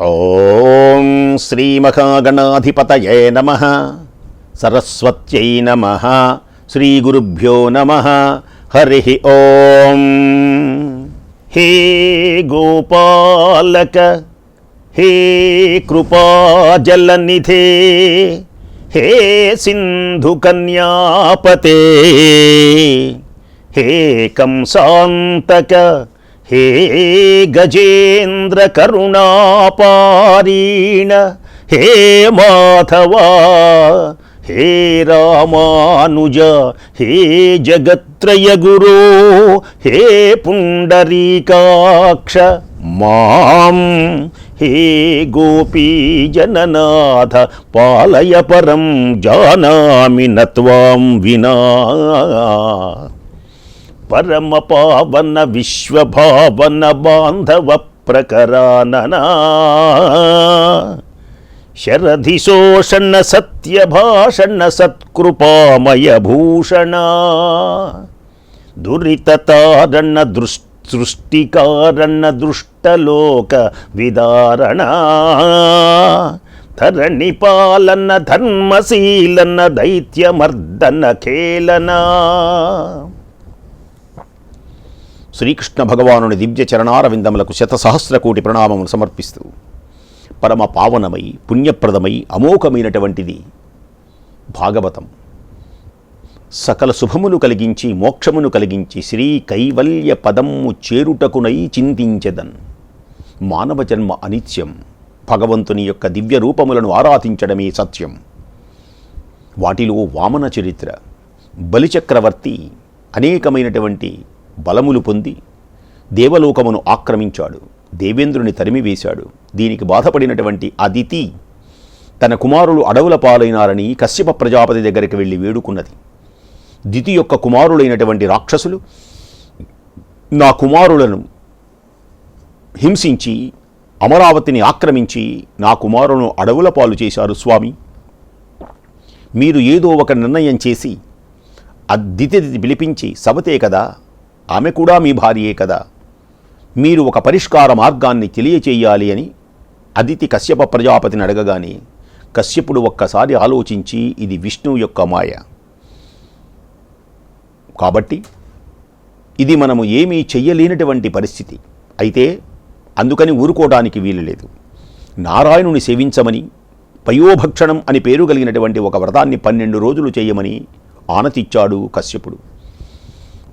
ఓం శ్రీ మహాగణాధిపతయే నమః. సరస్వత్యై నమః. శ్రీ గురుభ్యో నమః. హరి ఓం. హే గోపాలక, హే కృపాజలనిధే, హే సింధు కన్యాపతే, హే కంసాంతక, హే గజేంద్ర కరుణాపారీణ, హే మాధవా, హే రామానుజ, హే జగత్రయ గురో, హే పుండరీకాక్ష మాం, హే గోపీజననాథ పాలయ పరం జానామి నత్వాం వినా. పరమ పావన విశ్వభావన బాంధవ ప్రకరాననా, శరధి శోషణ సత్యభాషణ సత్కృపామయ భూషణ, దురితతారణ సృష్టికారణ దృష్టలోక విదారణ, ధరణి పాలన ధర్మశీలన దైత్యమర్దన ఖేళన. శ్రీకృష్ణ భగవానుని దివ్య చరణారవిందములకు శతసహస్రకోటి ప్రణామములు సమర్పిస్తూ, పరమ పావనమై పుణ్యప్రదమై అమోఘమైనటువంటిది భాగవతం. సకల శుభములు కలిగించి మోక్షమును కలిగించి శ్రీ కైవల్య పదమ్ము చేరుటకునై చింతించెదన్. మానవ జన్మ అనిత్యం, భగవంతుని యొక్క దివ్య రూపములను ఆరాధించడమే సత్యం. వాటిలో వామన చరిత్ర. బలిచక్రవర్తి అనేకమైనటువంటి బలములు పొంది దేవలోకమును ఆక్రమించాడు, దేవేంద్రుని తరిమివేశాడు. దీనికి బాధపడినటువంటి అదితి తన కుమారులు అడవుల పాలైనారని కశ్యప ప్రజాపతి దగ్గరికి వెళ్ళి వేడుకున్నది. దితి యొక్క కుమారులైనటువంటి రాక్షసులు నా కుమారులను హింసించి అమరావతిని ఆక్రమించి నా కుమారులను అడవుల పాలు చేశారు స్వామి. మీరు ఏదో ఒక నిర్ణయం చేసి దితి పిలిపించి, సవతే కదా, ఆమె కూడా మీ భార్యే కదా, మీరు ఒక పరిష్కార మార్గాన్ని తెలియచేయాలి అని అదితి కశ్యప ప్రజాపతిని అడగగానే కశ్యపుడు ఒక్కసారి ఆలోచించి, ఇది విష్ణువు యొక్క మాయ కాబట్టి ఇది మనము ఏమీ చెయ్యలేనటువంటి పరిస్థితి, అయితే అందుకని ఊరుకోవడానికి వీలు లేదు. నారాయణుని సేవించమని, పయోభక్షణం అని పేరు కలిగినటువంటి ఒక వ్రతాన్ని 12 రోజులు చేయమని ఆనతిచ్చాడు కశ్యపుడు.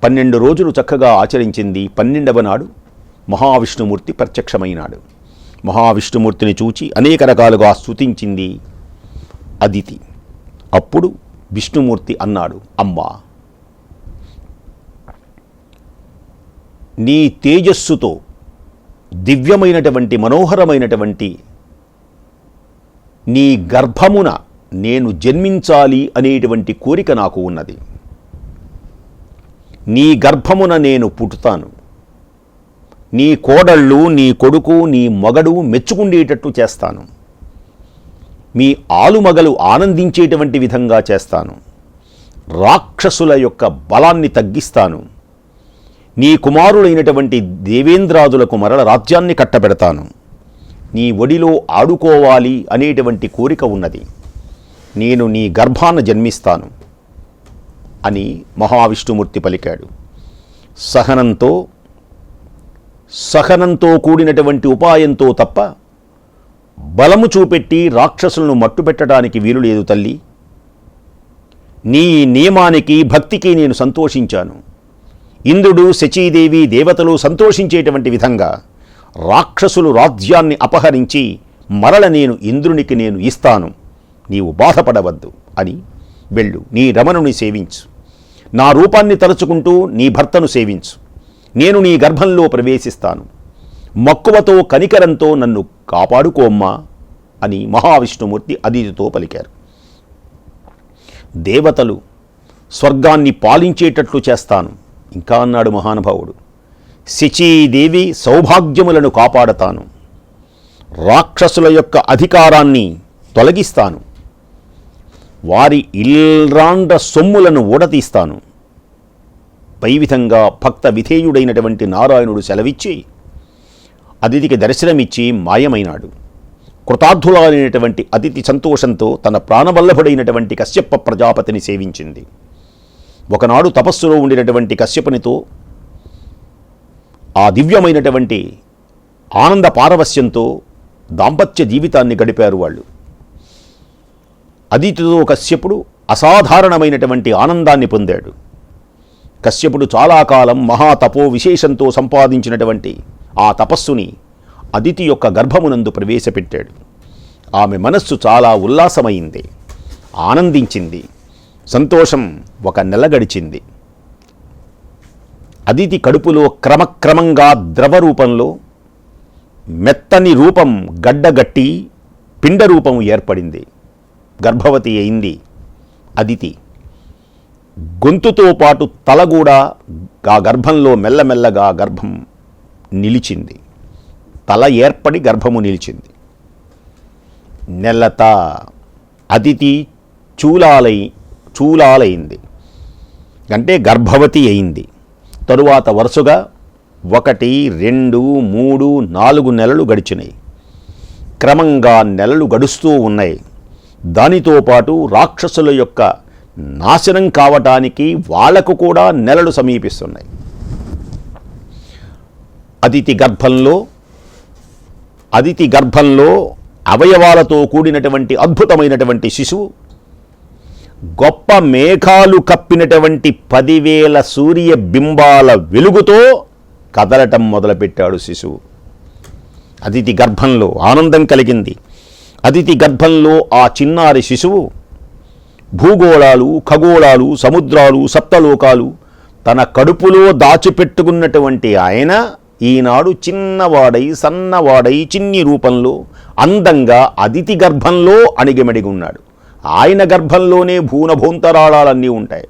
12 రోజులు చక్కగా ఆచరించింది. 12వ నాడు మహావిష్ణుమూర్తి ప్రత్యక్షమైనాడు. మహావిష్ణుమూర్తిని చూచి అనేక రకాలుగా స్తుతించింది అదితి. అప్పుడు విష్ణుమూర్తి అన్నాడు, అమ్మా, నీ తేజస్సుతో దివ్యమైనటువంటి మనోహరమైనటువంటి నీ గర్భమున నేను జన్మించాలి అనేటువంటి కోరిక నాకు ఉన్నది. నీ గర్భమున నేను పుట్టుతాను. నీ కోడళ్ళు, నీ కొడుకు, నీ మగడు మెచ్చుకుండేటట్టు చేస్తాను. మీ ఆలుమగలు ఆనందించేటువంటి విధంగా చేస్తాను. రాక్షసుల యొక్క బలాన్ని తగ్గిస్తాను. నీ కుమారులైనటువంటి దేవేంద్రాదులకు మరల రాజ్యాన్ని కట్టబెడతాను. నీ ఒడిలో ఆడుకోవాలి అనేటువంటి కోరిక ఉన్నది. నేను నీ గర్భాన జన్మిస్తాను అని మహావిష్ణుమూర్తి పలికాడు. సహనంతో కూడినటువంటి ఉపాయంతో తప్ప బలము చూపెట్టి రాక్షసులను మట్టుపెట్టడానికి వీలు లేదు తల్లి. నీ నియమానికి భక్తికి నేను సంతోషించాను. ఇంద్రుడు, శచీదేవి, దేవతలు సంతోషించేటువంటి విధంగా రాక్షసులు రాజ్యాన్ని అపహరించి మరల నేను ఇంద్రునికి నేను ఇస్తాను. నీవు బాధపడవద్దు అని వెళ్ళు, నీ రమణుని సేవించు. నా రూపాన్ని తలుచుకుంటూ నీ భర్తను సేవించు. నేను నీ గర్భంలో ప్రవేశిస్తాను. మక్కువతో కనికరంతో నన్ను కాపాడుకోమ్మా అని మహావిష్ణుమూర్తి అదితితో పలికారు. దేవతలు స్వర్గాన్ని పాలించేటట్లు చేస్తాను ఇంకా అన్నాడు మహానుభావుడు. శచీదేవి సౌభాగ్యములను కాపాడతాను. రాక్షసుల యొక్క అధికారాన్ని తొలగిస్తాను. వారి ఇల్రాండ సొమ్ములను ఊడతీస్తాను. పై విధంగా భక్త విధేయుడైనటువంటి నారాయణుడు సెలవిచ్చి అదితికి దర్శనమిచ్చి మాయమైనాడు. కృతార్థులైనటువంటి అదితి సంతోషంతో తన ప్రాణవల్లభుడైనటువంటి కశ్యప ప్రజాపతిని సేవించింది. ఒకనాడు తపస్సులో ఉండినటువంటి కశ్యపునితో ఆ దివ్యమైనటువంటి ఆనంద పారవస్యంతో దాంపత్య జీవితాన్ని గడిపారు వాళ్ళు. అదితితో కశ్యపుడు అసాధారణమైనటువంటి ఆనందాన్ని పొందాడు. కశ్యపుడు చాలా కాలం మహాతపో విశేషంతో సంపాదించినటువంటి ఆ తపస్సుని అదితి యొక్క గర్భమునందు ప్రవేశపెట్టాడు. ఆమె మనస్సు చాలా ఉల్లాసమైంది, ఆనందించింది. సంతోషం ఒక నెల గడిచింది. అదితి కడుపులో క్రమక్రమంగా ద్రవ రూపంలో మెత్తని రూపం గడ్డగట్టి పిండ రూపం ఏర్పడింది. గర్భవతి అయింది అదితి. గొంతుతో పాటు తల కూడా ఆ గర్భంలో మెల్లమెల్లగా గర్భం నిలిచింది. తల ఏర్పడి గర్భము నిలిచింది. నెలత అదితి చూలాలైంది, అంటే గర్భవతి అయింది. తరువాత వరుసగా 1, 2, 3, 4 నెలలు గడిచినాయి. క్రమంగా నెలలు గడుస్తూ ఉన్నాయి. దానితో పాటు రాక్షసుల యొక్క నాశనం కావటానికి వాళ్లకు కూడా నెలలు సమీపిస్తున్నాయి. అదితి గర్భంలో అవయవాలతో కూడినటువంటి అద్భుతమైనటువంటి శిశువు గొప్ప మేఘాలు కప్పినటువంటి 10,000 సూర్య బింబాల వెలుగుతో కదలటం మొదలుపెట్టాడు శిశువు. అదితి గర్భంలో ఆనందం కలిగింది. అదితి గర్భంలో ఆ చిన్నారి శిశువు భూగోళాలు, ఖగోళాలు, సముద్రాలు, సప్తలోకాలు తన కడుపులో దాచిపెట్టుకున్నటువంటి ఆయన ఈనాడు చిన్నవాడై సన్నవాడై చిన్ని రూపంలో అందంగా అదితి గర్భంలో అణిగిమడిగి ఉన్నాడు. ఆయన గర్భంలోనే భూనభోంతరాళాలన్నీ ఉంటాయి.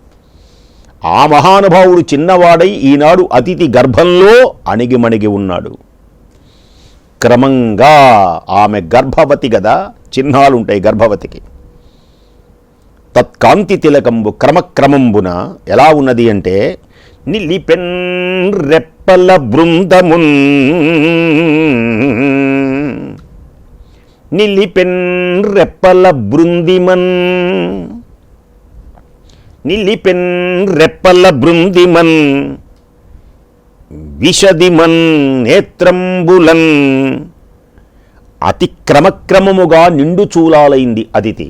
ఆ మహానుభావుడు చిన్నవాడై ఈనాడు అతిథి గర్భంలో అణిగిమణిగి ఉన్నాడు. క్రమంగా ఆమె గర్భవతి గదా, చిహ్నాలుంటాయి గర్భవతికి. తత్కాంతి తిలకంబు క్రమక్రమంబున ఎలా ఉన్నది అంటే, నిలిపెన్ రెప్పల బృందమున్, నిలిపెన్ రెప్పల బృందిమన్, నిలిపెన్ రెప్పల బృందిమన్, విషదిమన్ నేత్రంబులన్. అతి క్రమక్రమముగా నిండు చూలాలైంది అదితి.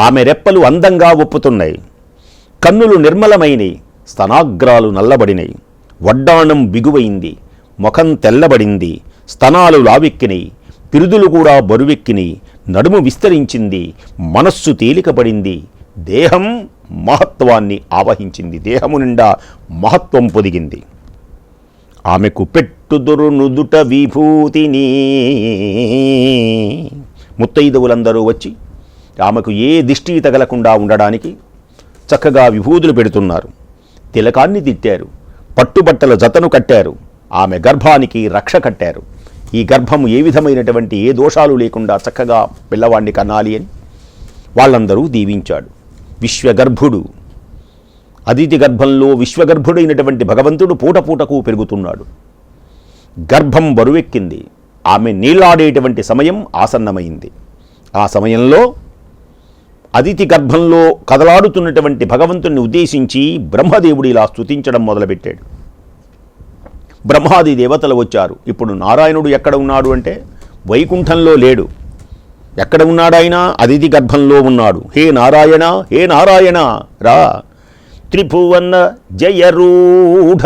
ఆమె రెప్పలు అందంగా ఒప్పుతున్నాయి, కన్నులు నిర్మలమైనవి, స్తనాగ్రాలు నల్లబడినాయి, వడ్డాణం బిగువైంది, ముఖం తెల్లబడింది, స్తనాలు లావెక్కినాయి, పిరుదులు కూడా బరువెక్కినాయి, నడుము విస్తరించింది, మనస్సు తేలికపడింది, దేహం మహత్వాన్ని ఆవహించింది, దేహము నిండా మహత్వం పొదిగింది. ఆమెకు పెట్టుదురు నుదుట విభూతిని. ముత్తైదువులందరూ వచ్చి ఆమెకు ఏ దిష్టి తగలకుండా ఉండడానికి చక్కగా విభూతులు పెడుతున్నారు. తిలకాన్ని తిట్టారు, పట్టుబట్టల జతను కట్టారు, ఆమె గర్భానికి రక్ష కట్టారు. ఈ గర్భము ఏ విధమైనటువంటి ఏ దోషాలు లేకుండా చక్కగా పిల్లవాడిని కనాలి అని వాళ్ళందరూ దీవించాడు. విశ్వగర్భుడు అదితి గర్భంలో విశ్వగర్భుడైనటువంటి భగవంతుడు పూటపూటకు పెరుగుతున్నాడు. గర్భం బరువెక్కింది. ఆమె నీళ్లాడేటువంటి సమయం ఆసన్నమైంది. ఆ సమయంలో అదితి గర్భంలో కదలాడుతున్నటువంటి భగవంతుని ఉద్దేశించి బ్రహ్మదేవుడు ఇలా స్తుతించడం మొదలుపెట్టాడు. బ్రహ్మాది దేవతలు వచ్చారు. ఇప్పుడు నారాయణుడు ఎక్కడ ఉన్నాడు అంటే వైకుంఠంలో లేడు. ఎక్కడ ఉన్నాడు ఆయన? అదితి గర్భంలో ఉన్నాడు. హే నారాయణ, హే నారాయణ రా. త్రిభువన జయరూఢ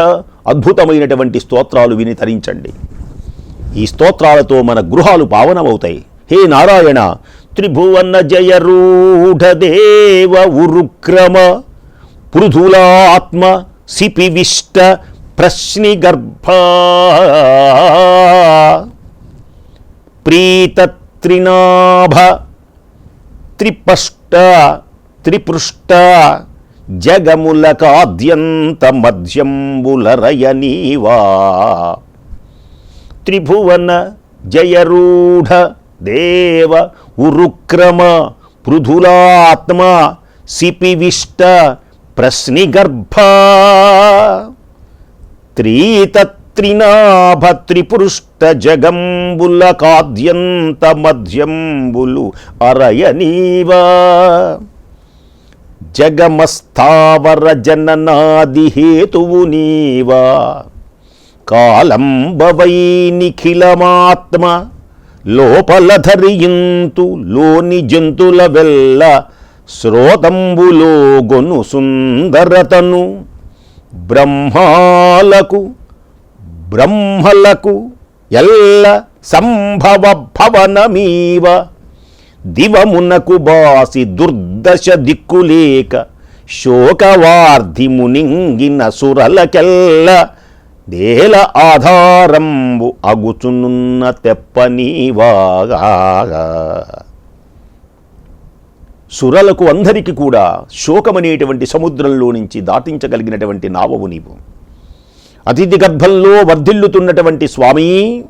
అద్భుతమైనటువంటి స్తోత్రాలు విని తరించండి. ఈ స్తోత్రాలతో మన గృహాలు పావనమవుతాయి. హే నారాయణ, త్రిభువన జయరూఢ దేవ ఉరుక్రమ పృథులాత్మ సిపివిష్ట ప్రశ్నిగర్భ ప్రీతత్రినాభ త్రిపష్ట త్రిపృష్ట జగములకాద్యంత మధ్యంబులరయనీవా. త్రిభువన జయరూఢ దేవ ఉరుక్రమ పృథులాత్మ సిపివిష్ట ప్రశ్నిగర్భ త్రీతత్రినాభ త్రినాభత్రిపురుష్ట జగంబుల కాద్యంత మధ్యంబులు అరయనీవా జగమస్థావర జననాది హేతువు నీవా కాలంబవై నిఖిలమాత్మ లోపల ధరింతు లోని జంతుల వెల్ల శ్రోతంబులో గొను సుందరతను బ్రహ్మలకు ఎల్ల సంభవ భవనమీవ దివమునకు బాసి దుర్దశ దిక్కులేక శోకవార్ధి మునింగిన సురలకెల్ల దేల ఆధారంబు అగుచునున్న తెప్పనీవాగా. సురలకు అందరికీ కూడా శోకమనేటువంటి సముద్రంలో నుంచి దాటించగలిగినటువంటి నావవు నీవు. అతిథి గర్భంలో వర్ధిల్లుతున్నటువంటి స్వామి,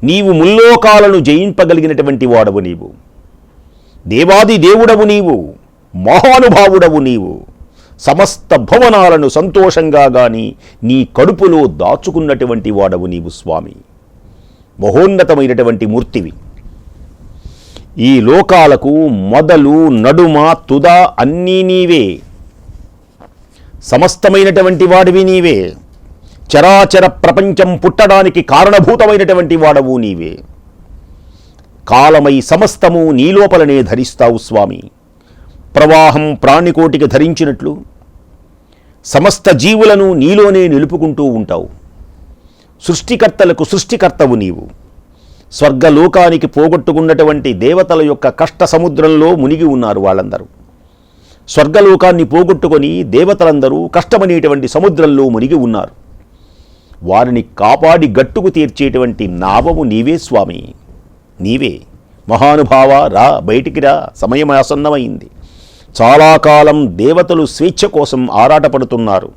నీవు ముల్లోకాలను జయింపగలిగినటువంటి వాడవు నీవు. దేవాది దేవుడవు నీవు, మహానుభావుడవు నీవు. సమస్త భువనాలను సంతోషంగా గాని నీ కడుపులో దాచుకున్నటువంటి వాడవు నీవు స్వామి. మహోన్నతమైనటువంటి మూర్తివి. ఈ లోకాలకు మొదలు నడుమ తుద అన్నీ నీవే. సమస్తమైనటువంటి వాడివి నీవే. చరాచర ప్రపంచం పుట్టడానికి కారణభూతమైనటువంటి వాడవు నీవే. కాలమై సమస్తము నీ లోపలనే ధరిస్తావు స్వామి. ప్రవాహం ప్రాణికోటికి ధరించినట్లు సమస్త జీవులను నీలోనే నిలుపుకుంటూ ఉంటావు. సృష్టికర్తలకు సృష్టికర్తవు నీవు. స్వర్గలోకానికి పోగొట్టుకున్నటువంటి దేవతల యొక్క కష్ట సముద్రంలో మునిగి ఉన్నారు వాళ్ళందరూ. స్వర్గలోకాన్ని పోగొట్టుకొని దేవతలందరూ కష్టమనేటువంటి సముద్రంలో మునిగి ఉన్నారు. వారిని కాపాడి గట్టుకు తీర్చేటువంటి నావము నీవే స్వామి. నీవే. మహానుభావ, రా, బయటికి రా, సమయం ఆసన్నమైంది. చాలా కాలం దేవతలు స్వేచ్ఛ కోసం ఆరాటపడుతున్నారు.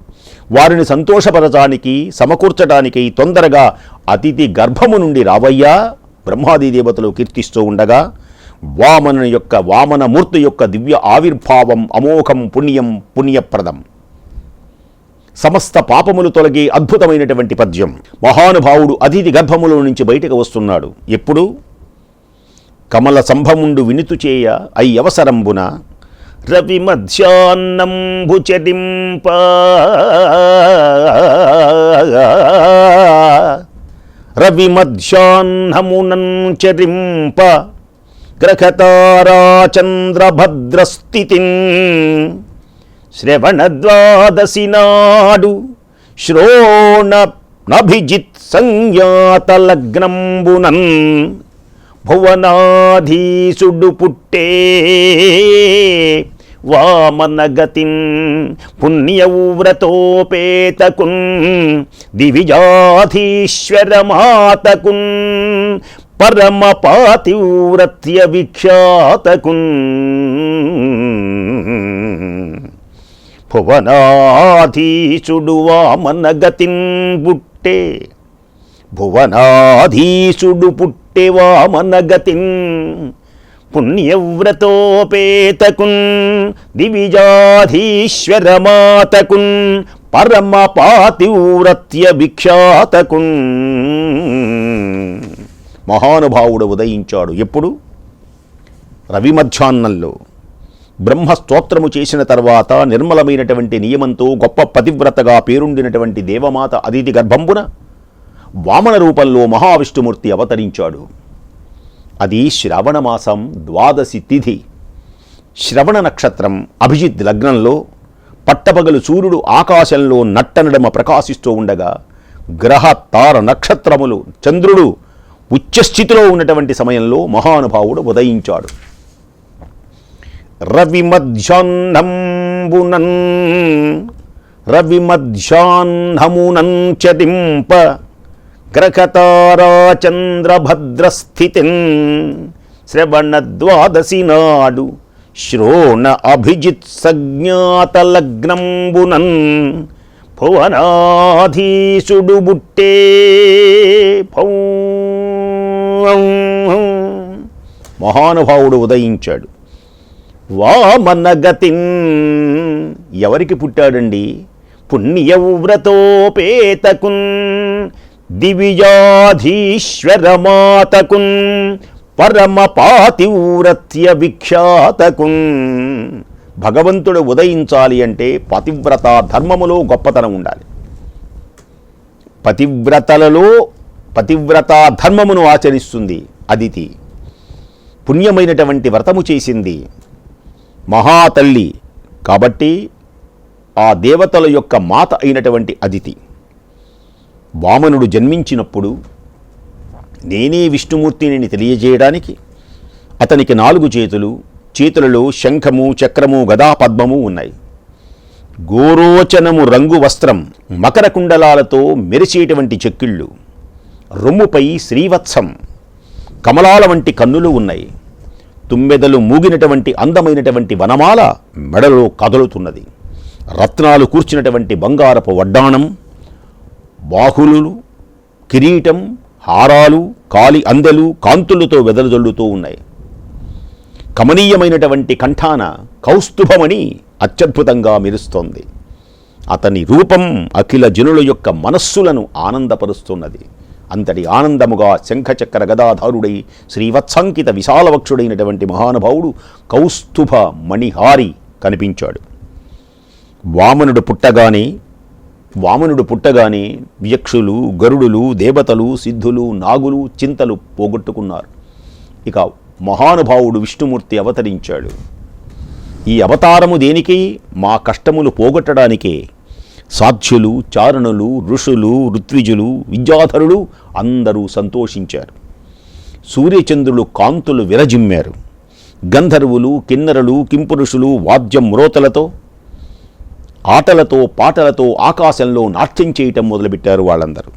వారిని సంతోషపరచడానికి, సమకూర్చడానికి తొందరగా అతిథి గర్భము నుండి రావయ్యా. బ్రహ్మాది దేవతలు కీర్తిస్తూ ఉండగా వామనమూర్తి యొక్క దివ్య ఆవిర్భావం అమోఘం పుణ్యం పుణ్యప్రదం. సమస్త పాపములు తొలగే అద్భుతమైనటువంటి పద్యం. మహానుభావుడు అతిథి గర్భములో నుంచి బయటకు వస్తున్నాడు. ఎప్పుడు? కమల సంభముండు వినుతు చేయ అయ్యవసరంబున రవి మధ్యాహ్నంబు చరింప రవి మధ్యాహ్నమునం చరింప గ్రహతారా చంద్రభద్రస్థితిన్ శ్రవణ ద్వాదశి నాడు శ్రోణ నభిజిత్ సంజ్ఞాత లగ్నంబునన్ భువనాధీసుడు పుట్టే వామనగతిన్ పుణ్యవ్రతోపేతకున్ దివిజాధీశ్వరమాతకున్ పరమ పాతివ్రత్య విఖ్యాతకున్ భువనాధీసుడు వామనగతిన్ పుట్టే భువనాధీసుడు పుట్టే వామనగతిన్ పుణ్యవ్రతోపేతకున్ దివిజాధీశ్వరమాతకున్ పరమ పాతివ్రత్య విఖ్యాతకున్. మహానుభావుడు ఉదయించాడు. ఎప్పుడు? రవి మధ్యాహ్నంలో. బ్రహ్మస్తోత్రము చేసిన తర్వాత నిర్మలమైనటువంటి నియమంతో గొప్ప పతివ్రతగా పేరుండినటువంటి దేవమాత అతిథి గర్భంబున వామన రూపంలో మహావిష్ణుమూర్తి అవతరించాడు. అది శ్రవణమాసం ద్వాదశి తిథి. శ్రవణ నక్షత్రం అభిజిత్ లగ్నంలో పట్టపగలు సూర్యుడు ఆకాశంలో నట్టనడమ ప్రకాశిస్తూ ఉండగా గ్రహ తార నక్షత్రములు చంద్రుడు ఉచ్చస్థితిలో ఉన్నటువంటి సమయంలో మహానుభావుడు ఉదయించాడు. రవి మధ్యాహ్నమునం చరింప గ్రహతారా చంద్రభద్రస్థితిన్ శ్రవణ ద్వాదశి నాడు శ్రోణ అభిజిత్ సంజ్ఞాత లగ్నంబునన్ భువనాధీసుడు బుట్టే. మహానుభావుడు ఉదయించాడు. వామనగతిన్ ఎవరికి పుట్టాడండి? పుణ్యవ్రతోపేతకున్ దివిజాధీశ్వరమాతకున్ పరమ పాతివ్రత్య విఖ్యాతకున్. భగవంతుడు ఉదయించాలి అంటే పతివ్రత ధర్మములో గొప్పతనం ఉండాలి. పతివ్రత ధర్మమును ఆచరిస్తుంది అదితి. పుణ్యమైనటువంటి వ్రతము చేసింది మహాతల్లి కాబట్టి ఆ దేవతల యొక్క మాత అయినటువంటి అదితి. వామనుడు జన్మించినప్పుడు నేనే విష్ణుమూర్తిని తెలియజేయడానికి అతనికి 4 చేతులు, చేతులలో శంఖము, చక్రము, గదా, పద్మము ఉన్నాయి. గోరోచనము రంగు వస్త్రం, మకర కుండలాలతో మెరిసేటువంటి చెక్కిళ్ళు, రొమ్ముపై శ్రీవత్సం, కమలాల వంటి కన్నులు ఉన్నాయి. తుమ్మెదలు మూగినటువంటి అందమైనటువంటి వనమాల మెడలో కదులుతున్నది. రత్నాలు కూర్చున్నటువంటి బంగారపు వడ్డాణం, బాహులు, కిరీటం, హారాలు, కాలి అందెలు కాంతులతో వెదలజల్లుతూ ఉన్నాయి. కమనీయమైనటువంటి కంఠాన కౌస్తుభమణి అత్యద్భుతంగా మెరుస్తోంది. అతని రూపం అఖిల జనుల యొక్క మనస్సులను ఆనందపరుస్తున్నది. అంతటి ఆనందముగా శంఖచక్ర గదాధారుడై శ్రీవత్సంకిత విశాలవక్షుడైనటువంటి మహానుభావుడు కౌస్తుభ మణిహారి కనిపించాడు. వామనుడు పుట్టగానే యక్షులు, గరుడులు, దేవతలు, సిద్ధులు, నాగులు చింతలు పోగొట్టుకున్నారు. ఇక మహానుభావుడు విష్ణుమూర్తి అవతరించాడు. ఈ అవతారము దేనికి? మా కష్టములు పోగొట్టడానికే. సాధ్యులు, చారణులు, ఋషులు, ఋత్విజులు, విద్యాధరులు అందరూ సంతోషించారు. సూర్యచంద్రులు కాంతులు విరజిమ్మారు. గంధర్వులు, కిన్నరులు, కింపురుషులు వాద్యం మ్రోతలతో, ఆటలతో, పాటలతో ఆకాశంలో నాట్యం చేయటం మొదలుపెట్టారు వాళ్ళందరూ.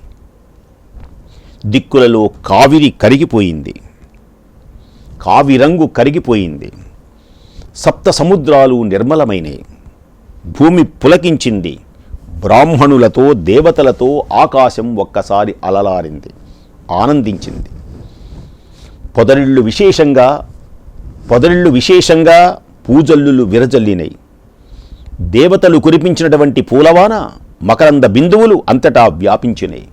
దిక్కులలో కావిరి కరిగిపోయింది, కావిరంగు కరిగిపోయింది. సప్త సముద్రాలు నిర్మలమైనవి. భూమి పులకించింది. బ్రాహ్మణులతో, దేవతలతో ఆకాశం ఒక్కసారి అలలారింది, ఆనందించింది. పొదరిళ్ళు విశేషంగా పూజల్లులు విరజల్లినై. దేవతలు కురిపించినటువంటి పూలవాన మకరంద బిందువులు అంతటా వ్యాపించినాయి.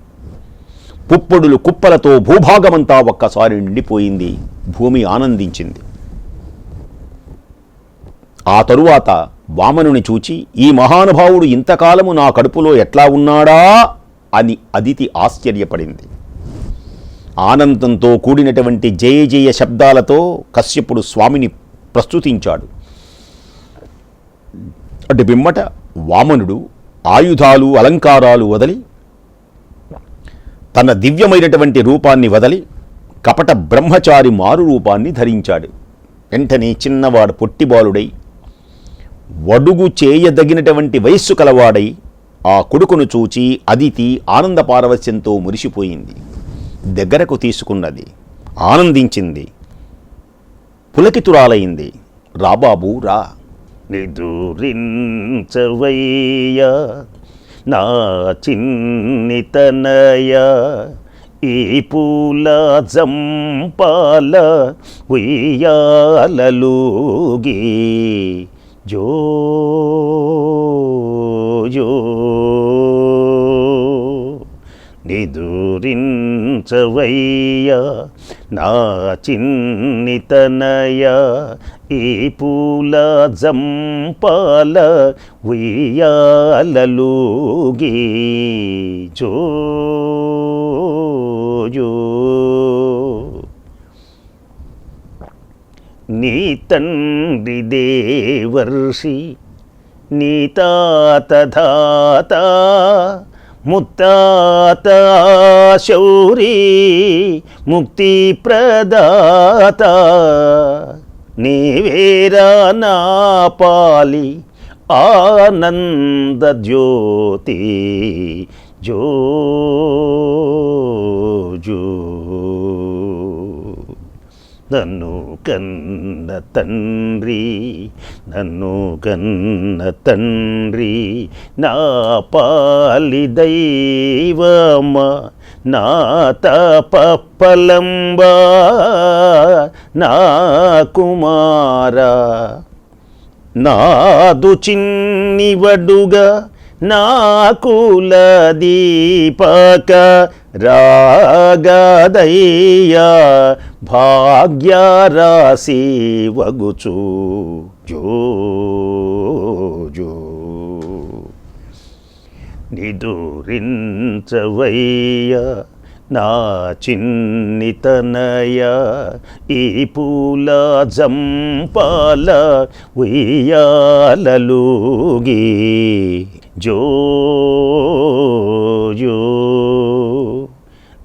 పుప్పొడులు కుప్పలతో భూభాగమంతా ఒక్కసారి నిండిపోయింది. భూమి ఆనందించింది. ఆ తరువాత వామనుని చూచి ఈ మహానుభావుడు ఇంతకాలము నా కడుపులో ఎట్లా ఉన్నాడా అని అదితి ఆశ్చర్యపడింది. ఆనందంతో కూడినటువంటి జయ జయ శబ్దాలతో కశ్యపుడు స్వామిని ప్రస్తుతించాడు. అటు పిమ్మట వామనుడు ఆయుధాలు, అలంకారాలు వదలి, తన దివ్యమైనటువంటి రూపాన్ని వదలి కపట బ్రహ్మచారి మారు రూపాన్ని ధరించాడు. వెంటనే చిన్నవాడు పొట్టిబాలుడై, వడుగు చేయదగినటువంటి వయస్సు కలవాడై ఆ కొడుకును చూచి అదితి ఆనంద పారవస్యంతో మురిసిపోయింది. దగ్గరకు తీసుకున్నది, ఆనందించింది, పులకితురాలైంది. రాబాబు రా, నిదురించవయ్యా నా చిన్నితనయ, ఈ పూల జంపాల ఉయ్యాలలోగి జో జో నిదురించవయ్యా నా చిన్నితనయ, ఈ పూల జంపాల ఉయ్యాలలోగి జో జో. నీ తండ్రి దేవర్షి, నీ తాత ధాత, ముత్తాత శౌరీ, ముక్తి ప్రదాత, నీవేరా నా పాలి ఆనంద జ్యోతి జో జో. నన్ను కన్న తండ్రి, నన్ను కన్న తండ్రి, నా పాలి దైవమ, నా తపఫలంబా, నా కుమార, నాదు చిన్నివడుగా నా కుల దీపక రాగదయ్యా భాగ్యరాశి వగుచు జో జో నిదురించవయ్యా నా చిన్నితనయ ఈ పూల జంపాల ఉయ్యాలలుగి జో జో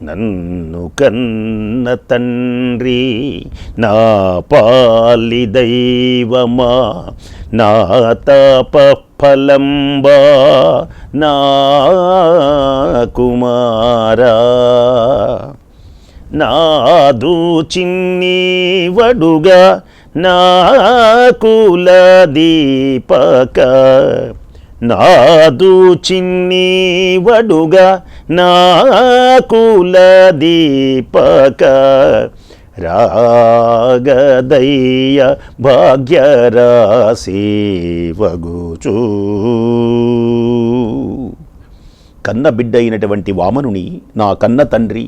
నన్ను కన్న తండ్రి నా పాలి దైవమా నా తప ఫలంబా నా కుమారా నాదు చిన్ని వడుగా నా కుల దీపక నాదు చిన్ని వడుగా నా కుల దీపక రాగదయ్య భాగ్యరాశి వగుచు. కన్న బిడ్డ అయినటువంటి వామనుని నా కన్న తండ్రి,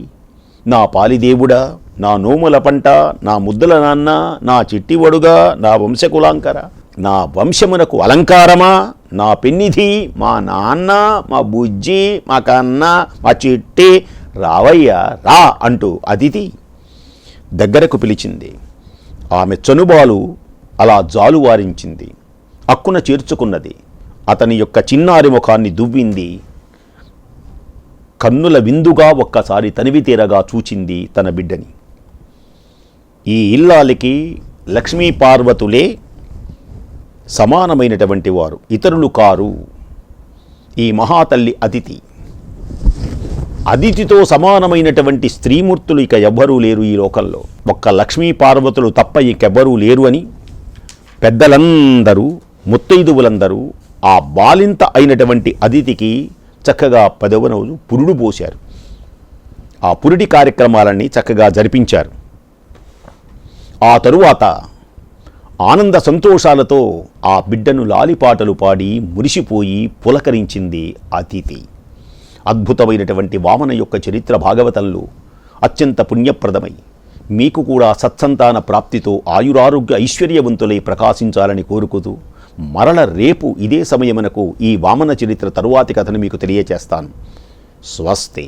నా పాలిదేవుడా, నా నోముల పంట, నా ముద్దుల నాన్న, నా చిట్టివడుగా, నా వంశకులాంకర, నా వంశమునకు అలంకారమా, నా పెన్నిధి, మా నాన్న, మా బుజ్జి, మా కన్న, మా చిట్టి, రావయ్యా రా అంటూ అతిథి దగ్గరకు పిలిచింది. ఆమె చనుబాలు అలా జాలువారించింది, అక్కున చేర్చుకున్నది. అతని యొక్క చిన్నారి ముఖాన్ని దువ్వింది. కన్నుల విందుగా ఒక్కసారి తనివి తీరగా చూచింది తన బిడ్డని. ఈ ఇల్లాలికి లక్ష్మీ పార్వతులే సమానమైనటువంటి వారు, ఇతరులు కారు. ఈ మహాతల్లి అదితి, అదితితో సమానమైనటువంటి స్త్రీమూర్తులు ఇక ఎవ్వరూ లేరు ఈ లోకంలో. ఒక్క లక్ష్మీ పార్వతులు తప్ప ఇంకెవ్వరూ లేరు అని పెద్దలందరూ, ముత్తైదువులందరూ ఆ బాలింత అయినటువంటి అదితికి చక్కగా 10వ రోజు పురుడు పోశారు. ఆ పురిటి కార్యక్రమాలన్నీ చక్కగా జరిపించారు. ఆ తరువాత ఆనంద సంతోషాలతో ఆ బిడ్డను లాలిపాటలు పాడి మురిసిపోయి పులకరించింది అతిథి. అద్భుతమైనటువంటి వామన యొక్క చరిత్ర భాగవతంలో అత్యంత పుణ్యప్రదమై మీకు కూడా సత్సంతాన ప్రాప్తితో ఆయురారోగ్య ఐశ్వర్యవంతులై ప్రకాశించాలని కోరుకుతూ మరల రేపు ఇదే సమయమునకు ఈ వామన చరిత్ర తరువాతి కథను మీకు తెలియచేస్తాను. స్వస్తి.